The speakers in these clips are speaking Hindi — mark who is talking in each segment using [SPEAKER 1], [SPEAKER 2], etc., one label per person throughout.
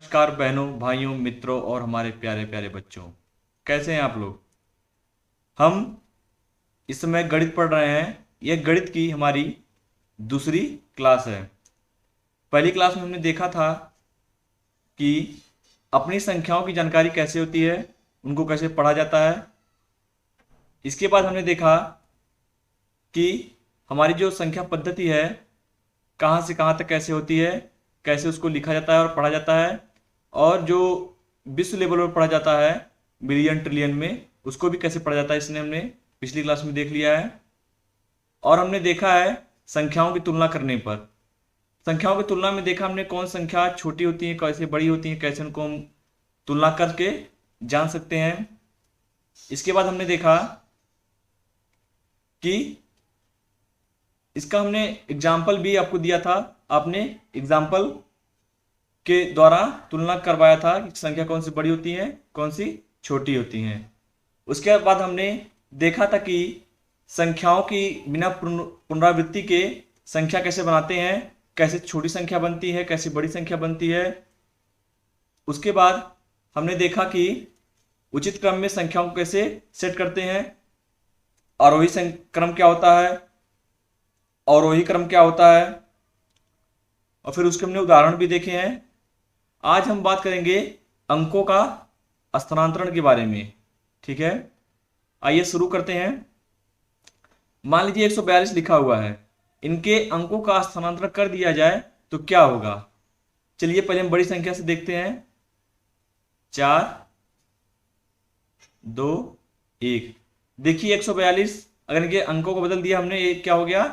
[SPEAKER 1] नमस्कार बहनों भाइयों मित्रों और हमारे प्यारे प्यारे बच्चों। कैसे हैं आप लोग। हम इस समय गणित पढ़ रहे हैं। यह गणित की हमारी दूसरी क्लास है। पहली क्लास में हमने देखा था कि अपनी संख्याओं की जानकारी कैसे होती है, उनको कैसे पढ़ा जाता है। इसके बाद हमने देखा कि हमारी जो संख्या पद्धति है कहाँ से कहाँ तक कैसे होती है, कैसे उसको लिखा जाता है और पढ़ा जाता है, और जो विश्व लेवल पर पढ़ा जाता है बिलियन ट्रिलियन में, उसको भी कैसे पढ़ा जाता है, इसने हमने पिछली क्लास में देख लिया है। और हमने देखा है संख्याओं की तुलना करने पर, संख्याओं की तुलना में देखा हमने कौन संख्या छोटी होती है, कैसे बड़ी होती है, कैसे उनको हम तुलना करके जान सकते हैं। इसके बाद हमने देखा कि इसका हमने एग्जाम्पल भी आपको दिया था। आपने एग्जाम्पल के द्वारा तुलना करवाया था कि संख्या कौन सी बड़ी होती है कौन सी छोटी होती हैं। उसके बाद हमने देखा था कि संख्याओं की बिना पुनरावृत्ति के संख्या कैसे बनाते हैं, कैसे छोटी संख्या बनती है, कैसे बड़ी संख्या बनती है। उसके बाद हमने देखा कि उचित क्रम में संख्याओं को कैसे सेट करते हैं, आरोही क्रम क्या होता है, अवरोही क्रम क्या होता है, और फिर उसके हमने उदाहरण भी देखे हैं। आज हम बात करेंगे अंकों का स्थानांतरण के बारे में। ठीक है, आइए शुरू करते हैं। मान लीजिए 142 लिखा हुआ है, इनके अंकों का स्थानांतरण कर दिया जाए तो क्या होगा। चलिए पहले हम बड़ी संख्या से देखते हैं। 4 2 1। देखिए 142, अगर इनके अंकों को बदल दिया हमने, एक क्या हो गया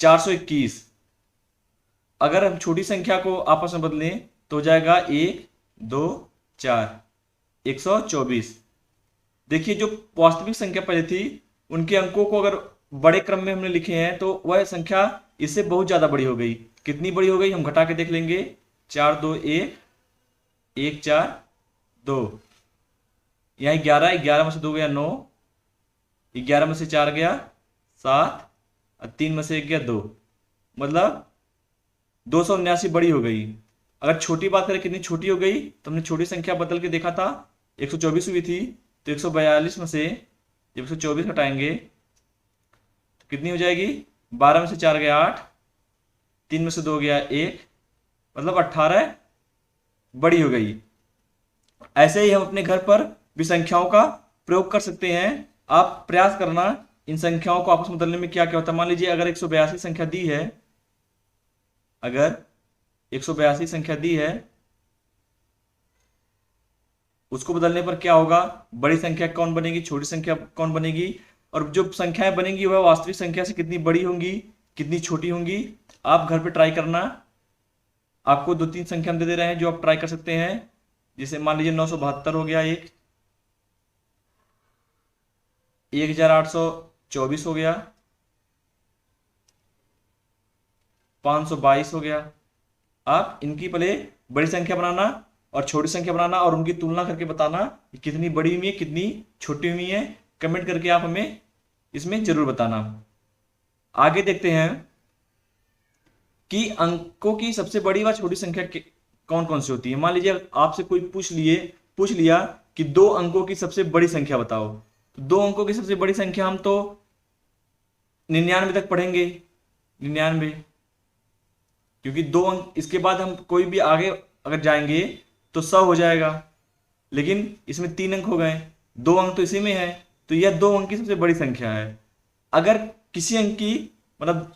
[SPEAKER 1] 421। अगर हम छोटी संख्या को आपस में बदलें तो हो जाएगा 1 2 4 124। देखिए जो वास्तविक संख्या पहले थी उनके अंकों को अगर बड़े क्रम में हमने लिखे हैं तो वह संख्या इससे बहुत ज्यादा बड़ी हो गई। कितनी बड़ी हो गई हम घटा के देख लेंगे। 4 2 1 1 4 2, यहाँ 11, 11 में से 2 गया 9, 11 में से 4 गया 7 और 3 में से 1 गया 2, मतलब 279 बड़ी हो गई। अगर छोटी बात करें कितनी छोटी हो गई, तो हमने छोटी संख्या बदल के देखा था। 124 हुई थी, तो 142 में से जब 124 हटाएंगे तो कितनी हो जाएगी। 12 में से 4 गया 8, 3 में से 2 गया 1, मतलब 18 बड़ी हो गई। ऐसे ही हम अपने घर पर भी संख्याओं का प्रयोग कर सकते हैं। आप प्रयास करना इन संख्याओं को आपस में बदलने में क्या क्या होता है। मान लीजिए अगर 182 संख्या दी है, अगर 182 संख्या दी है, उसको बदलने पर क्या होगा, बड़ी संख्या कौन बनेगी, छोटी संख्या कौन बनेगी, और जो संख्याएं बनेंगी वह वास्तविक संख्या से कितनी बड़ी होंगी कितनी छोटी होंगी। आप घर पे ट्राई करना। आपको 2-3 संख्या हम दे दे रहे हैं जो आप ट्राई कर सकते हैं। जैसे मान लीजिए 972 हो गया, 1824 हो गया, 522 हो गया। आप इनकी पहले बड़ी संख्या बनाना और छोटी संख्या बनाना और उनकी तुलना करके बताना कि कितनी बड़ी हुई है कितनी छोटी हुई है। कमेंट करके आप हमें इसमें जरूर बताना। आगे देखते हैं कि अंकों की सबसे बड़ी व छोटी संख्या कौन कौन सी होती है। मान लीजिए आपसे कोई पूछ लिया कि 2 अंकों की सबसे बड़ी संख्या बताओ, तो 2 अंकों की सबसे बड़ी संख्या हम तो 99 तक पढ़ेंगे। 99, क्योंकि 2 अंक, इसके बाद हम कोई भी आगे अगर जाएंगे तो 100 हो जाएगा, लेकिन इसमें 3 अंक हो गए, 2 अंक तो इसी में है, तो यह 2 अंक की सबसे बड़ी संख्या है। अगर किसी अंक की मतलब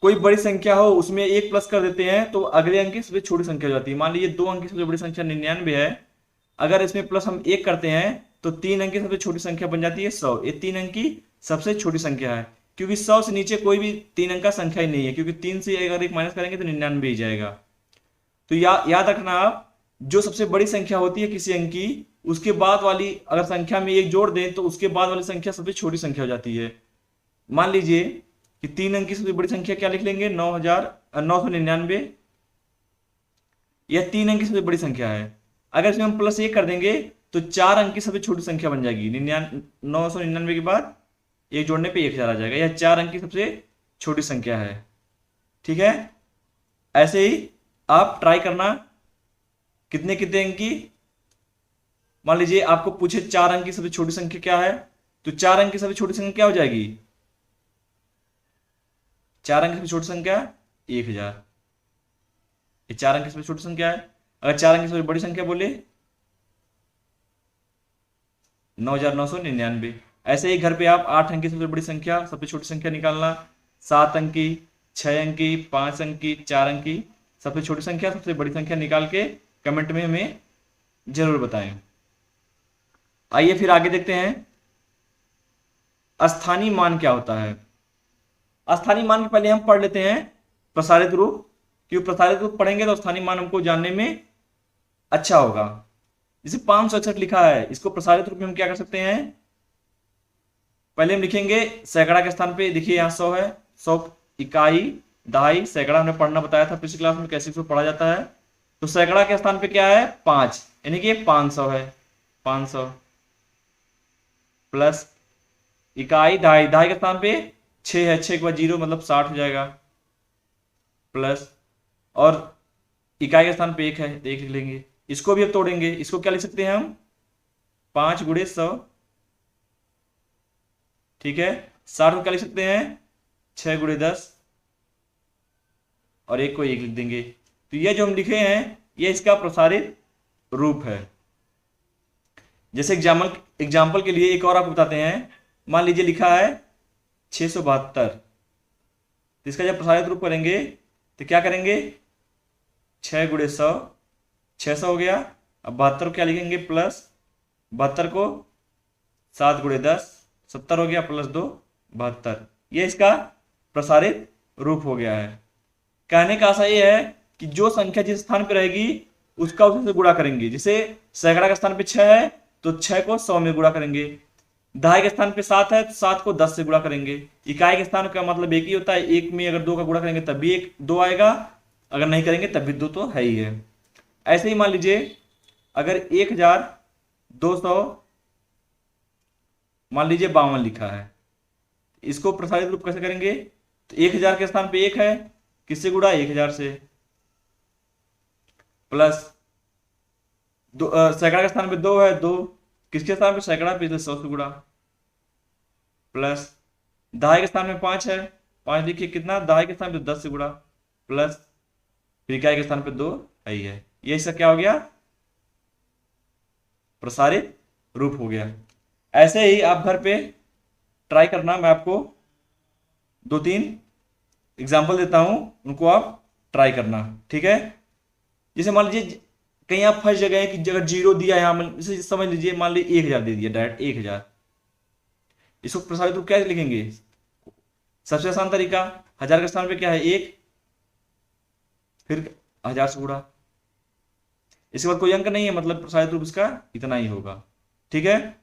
[SPEAKER 1] कोई बड़ी संख्या हो उसमें 1 प्लस कर देते हैं तो अगले अंक की सबसे छोटी संख्या हो जाती है। मान लीजिए 2 अंक की सबसे बड़ी संख्या 99 है, अगर इसमें प्लस हम 1 करते हैं तो 3 अंक की सबसे छोटी संख्या बन जाती है 100। ये 3 अंक की सबसे छोटी संख्या है, क्योंकि 100 से नीचे कोई भी 3 अंक का संख्या ही नहीं है, क्योंकि 3 से अगर 1 माइनस करेंगे तो 99 ही जाएगा। तो याद रखना आप, जो सबसे बड़ी संख्या होती है किसी अंक की, उसके बाद वाली अगर संख्या में 1 जोड़ दें तो उसके बाद वाली संख्या सबसे छोटी संख्या हो जाती है। मान लीजिए कि 3 अंक की सबसे बड़ी संख्या क्या लिख लेंगे, 999। यह 3 अंक की सबसे बड़ी संख्या है। अगर इसमें हम प्लस 1 कर देंगे तो 4 अंक की सबसे छोटी संख्या बन जाएगी। 999 के बाद 1 जोड़ने पे 1000 आ जाएगा। यह 4 अंक की सबसे छोटी संख्या है। ठीक है, ऐसे ही आप ट्राई करना कितने कितने अंक की? मान लीजिए आपको पूछे 4 अंक की सबसे छोटी संख्या क्या है, तो 4 अंक की सबसे छोटी संख्या क्या हो जाएगी? 4 अंक की सबसे छोटी संख्या 1000। ये 4 अंक की सबसे छोटी संख्या है। अगर 4 अंक की सबसे बड़ी संख्या बोले 9999। ऐसे ही घर पे आप 8 अंक की सबसे बड़ी संख्या, सबसे छोटी संख्या निकालना, 7 अंक की, 6 अंक की, 5 अंक की, 4 अंक की, सबसे छोटी संख्या सबसे बड़ी संख्या निकाल के कमेंट में हमें जरूर बताएं। आइए फिर आगे देखते हैं, अस्थानी मान क्या होता है। अस्थानी मान के पहले हम पढ़ लेते हैं प्रसारित रूप, क्योंकि प्रसारित रूप पढ़ेंगे तो स्थानीय मान हमको जानने में अच्छा होगा। जैसे 561 लिखा है, इसको प्रसारित रूप में हम क्या कर सकते हैं? पहले हम लिखेंगे सैकड़ा के स्थान पे, देखिए यहाँ 100 है, 100 इकाई, दहाई, सैकड़ा हमने पढ़ना बताया था पिछली क्लास में कैसे इसको पढ़ा जाता है। तो सैकड़ा के स्थान पे क्या है? 5, यानी कि 500 है, 500 प्लस इकाई दहाई, दहाई के स्थान पे 6 है, 6 के बाद 0 मतलब 60 हो जाएगा, प्लस और इकाई के स्थान पे 1 है, 1 लिख लेंगे। इसको भी अब तोड़ेंगे, इसको क्या लिख सकते हैं हम? 5 गुणे 100, ठीक है। 60 को क्या लिख सकते हैं? 6 गुणे 10, और 1 को 1 लिख देंगे। तो ये जो हम लिखे हैं ये इसका प्रसारित रूप है। जैसे एग्जाम्पल के लिए एक और आपको बताते हैं, मान लीजिए लिखा है 672, तो इसका जब प्रसारित रूप करेंगे तो क्या करेंगे? 6 गुणे 100, 600 हो गया। अब 72 को क्या लिखेंगे? प्लस 72 को 7 गुणे 10, 70 हो गया, प्लस 2 72। ये इसका प्रसारित रूप हो गया है। कहने का आशा ये है कि जो संख्या जिस स्थान पे रहेगी उसका उसी से गुणा करेंगे। जैसे सैकड़ा के स्थान पे 6 है तो 6 को 100 में गुणा करेंगे, दहाई के स्थान पे 7 है तो 7 को 10 से गुणा करेंगे। इकाई के स्थान का मतलब एक ही होता है, एक में अगर 2 का गुणा करेंगे तब भी 2 आएगा, अगर नहीं करेंगे तब भी 2 तो है ही है। ऐसे ही मान लीजिए अगर 1200 मान लीजिए 52 लिखा है, इसको प्रसारित रूप कैसे करेंगे? तो 1000 के स्थान पे 1 है, किससे गुणा? 1000 से, प्लस सैकड़ा के स्थान पे 2 है, 2 किसके स्थान पे? सैकड़ा पे, 100 से गुणा, प्लस दहाई के स्थान में 5 है, 5 लिखिए कितना? दहाई के स्थान पे 10 से गुणा, प्लस फिर इकाई के स्थान पे 2 है ही है। ये इसका क्या हो गया? प्रसारित रूप हो गया। ऐसे ही आप घर पे ट्राई करना, मैं आपको 2-3 एग्जाम्पल देता हूं, उनको आप ट्राई करना, ठीक है। जैसे मान लीजिए कहीं आप फंस जगह है कि अगर 0 दिया यहां, जैसे समझ लीजिए मान लीजिए 1000 दे दिया डायरेक्ट 1000, इसको प्रसारित रूप कैसे लिखेंगे? सबसे आसान तरीका, 1000 के स्थान पे क्या है? 1, फिर 1000 से गुणा, इसके बाद कोई अंक नहीं है, मतलब प्रसारित रूप इसका इतना ही होगा, ठीक है।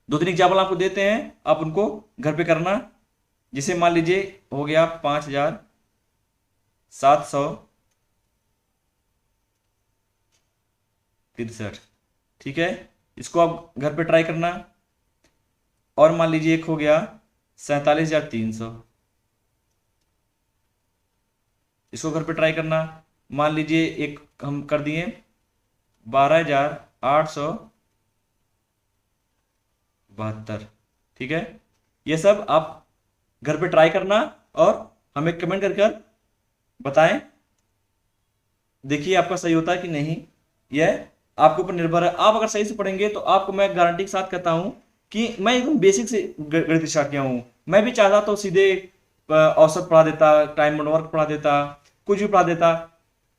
[SPEAKER 1] 2-3 एग्जाम्पल आपको देते हैं, आप उनको घर पे करना। जिसे मान लीजिए हो गया 5763, ठीक है, इसको आप घर पे ट्राई करना। और मान लीजिए एक हो गया 47,300, इसको घर पे ट्राई करना। मान लीजिए एक हम कर दिए 12,872, ठीक है। ये सब आप घर पे ट्राई करना और हमें कमेंट कर बताएं, देखिए आपका सही होता है कि नहीं, यह आपके ऊपर निर्भर है। आप अगर सही से पढ़ेंगे तो आपको मैं गारंटी के साथ कहता हूं कि मैं एकदम बेसिक से गणित स्टार्ट किया हूं। मैं भी चाहता तो सीधे औसत पढ़ा देता, टाइम बाउंड वर्क पढ़ा देता, कुछ भी पढ़ा देता,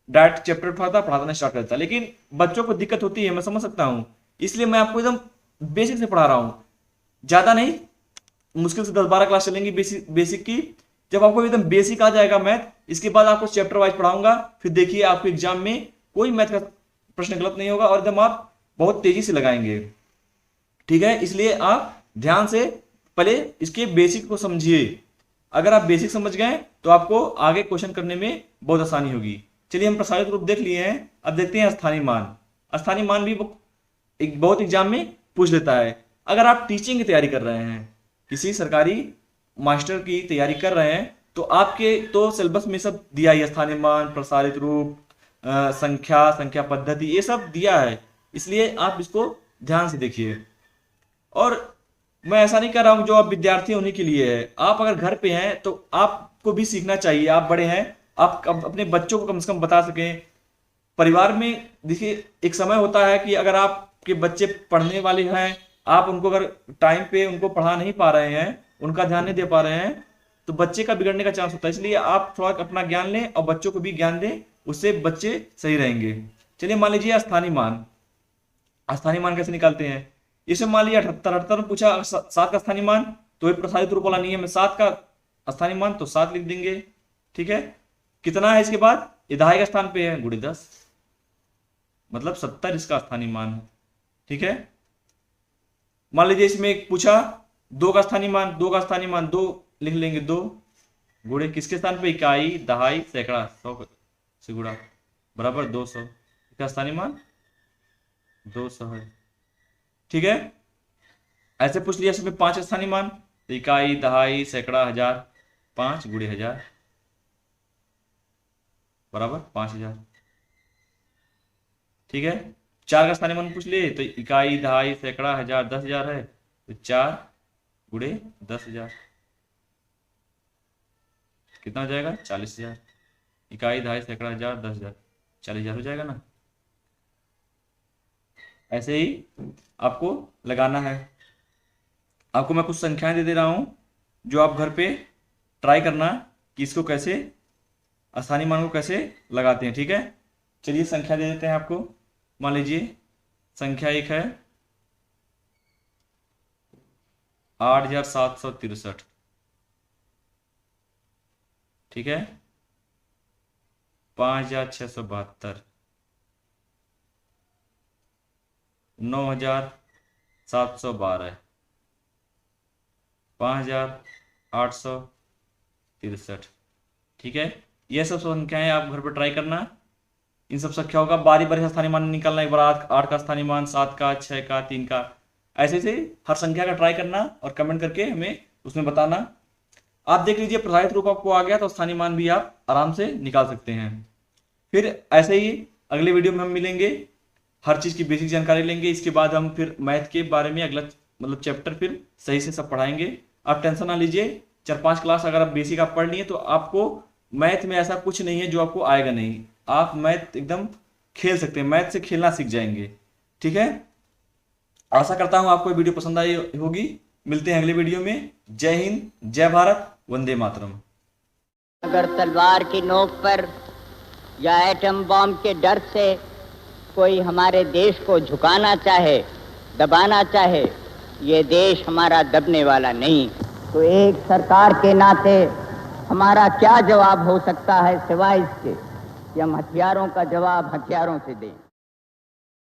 [SPEAKER 1] डायरेक्ट चैप्टर पढ़ाना स्टार्ट कर देता, लेकिन बच्चों को दिक्कत होती है, मैं समझ सकता हूं, इसलिए मैं आपको एकदम बेसिक से पढ़ा रहा हूं। ज्यादा नहीं, मुश्किल से 10-12 क्लास चलेंगी बेसिक की। जब आपको एकदम बेसिक आ जाएगा मैथ, इसके बाद आपको चैप्टर वाइज पढ़ाऊंगा, फिर देखिए आपको एग्जाम में कोई मैथ का प्रश्न गलत नहीं होगा और एकदम आप बहुत तेजी से लगाएंगे, ठीक है। इसलिए आप ध्यान से पहले इसके बेसिक को समझिए। अगर आप बेसिक समझ गए तो आपको आगे क्वेश्चन करने में बहुत आसानी होगी। चलिए हम प्रसारित रूप देख लिए हैं, अब देखते हैं स्थानीय मान। स्थानीय मान भी एक बहुत एग्जाम में पूछ लेता है। अगर आप टीचिंग की तैयारी कर रहे हैं, किसी सरकारी मास्टर की तैयारी कर रहे हैं, तो आपके तो सिलेबस में सब दिया ही, स्थानीय मान, प्रसारित रूप, संख्या पद्धति, ये सब दिया है, इसलिए आप इसको ध्यान से देखिए। और मैं ऐसा नहीं कर रहा हूँ जो आप विद्यार्थी होने के लिए है, आप अगर घर पे हैं तो आपको भी सीखना चाहिए। आप बड़े हैं, आप अपने बच्चों को कम से कम बता सकें। परिवार में देखिए एक समय होता है कि अगर आपके बच्चे पढ़ने वाले हैं, आप उनको अगर टाइम पे उनको पढ़ा नहीं पा रहे हैं, उनका ध्यान नहीं दे पा रहे हैं, तो बच्चे का बिगड़ने का चांस होता है। इसलिए आप थोड़ा अपना ज्ञान लें और बच्चों को भी ज्ञान दें, उससे बच्चे सही रहेंगे। चलिए मान लीजिए स्थानीय मान, स्थानीय मान कैसे निकालते हैं। इसमें मान लिया 78 में पूछा 7 का स्थानीय मान, तो ये प्रसारित रूप वाला नियम है, 7 का स्थानीय मान तो 7 लिख देंगे। ठीक है, कितना है इसके बाद, ये दहाई का स्थान पे है, गुणे 10, मतलब 70 इसका स्थानीय मान है। ठीक है, मान लीजिए इसमें एक पूछा 2 का स्थानीय मान, 2 का स्थानीय मान 2 लिख लेंगे, 2 गुणे किसके स्थान पे, इकाई, दहाई, सैकड़ा, 100 से गुणा बराबर 200, इसका स्थानीय मान 200 है। ठीक है, ऐसे पूछ लिया इसमें 5 स्थानीय मान, तो इकाई, दहाई, सैकड़ा, हजार, 5 गुणे 1000 बराबर 5000। ठीक है, 4 का स्थानीय मान पूछ लिए, तो इकाई, दहाई, सैकड़ा, हजार, 10,000 है, तो 4 गुणे 10,000 कितना हो जाएगा, 40,000। इकाई, दहाई, सैकड़ा, हजार, 10,000, 40,000 हो जाएगा ना। ऐसे ही आपको लगाना है। आपको मैं कुछ संख्याएं दे दे रहा हूं, जो आप घर पे ट्राई करना कि इसको कैसे, स्थानीय मान को कैसे लगाते हैं। ठीक है, चलिए संख्या दे देते हैं आपको। मान लीजिए संख्या 1 है 8,763। ठीक है, 5,672, 9,712, 5,863। ठीक है, ये सब संख्याएं आप घर पर ट्राई करना। इन सब संख्याओं का बारी बारी से स्थानीय मान निकालना, एक बार 8 का स्थानीय मान, 7 का, 6 का, 3 का, ऐसे से हर संख्या का ट्राई करना और कमेंट करके हमें उसमें बताना। आप देख लीजिए प्रसारित रूप आपको आ गया तो स्थानीय मान भी आप आराम से निकाल सकते हैं। फिर ऐसे ही अगले वीडियो में हम मिलेंगे, हर चीज की बेसिक जानकारी लेंगे। इसके बाद हम फिर मैथ के बारे में अगला मतलब चैप्टर फिर सही से सब पढ़ाएंगे। आप टेंशन ना लीजिए, 4-5 क्लास अगर आप बेसिक आप पढ़ लिए तो आपको मैथ में ऐसा कुछ नहीं है जो आपको आएगा नहीं। आप मैथ एकदम खेल सकते हैं, मैथ से खेलना सीख जाएंगे। ठीक है, आशा करता हूं आपको ये वीडियो पसंद आई होगी। मिलते हैं अगले वीडियो में। जय हिंद, जय भारत, वंदे मातरम।
[SPEAKER 2] अगर तलवार की नोक पर या एटम बम के डर से कोई हमारे देश को झुकाना चाहे, दबाना चाहे, ये देश हमारा दबने वाला नहीं। तो एक सरकार के नाते हमारा क्या जवाब हो सकता है सिवाय इसके कि हम हथियारों का जवाब हथियारों से दें।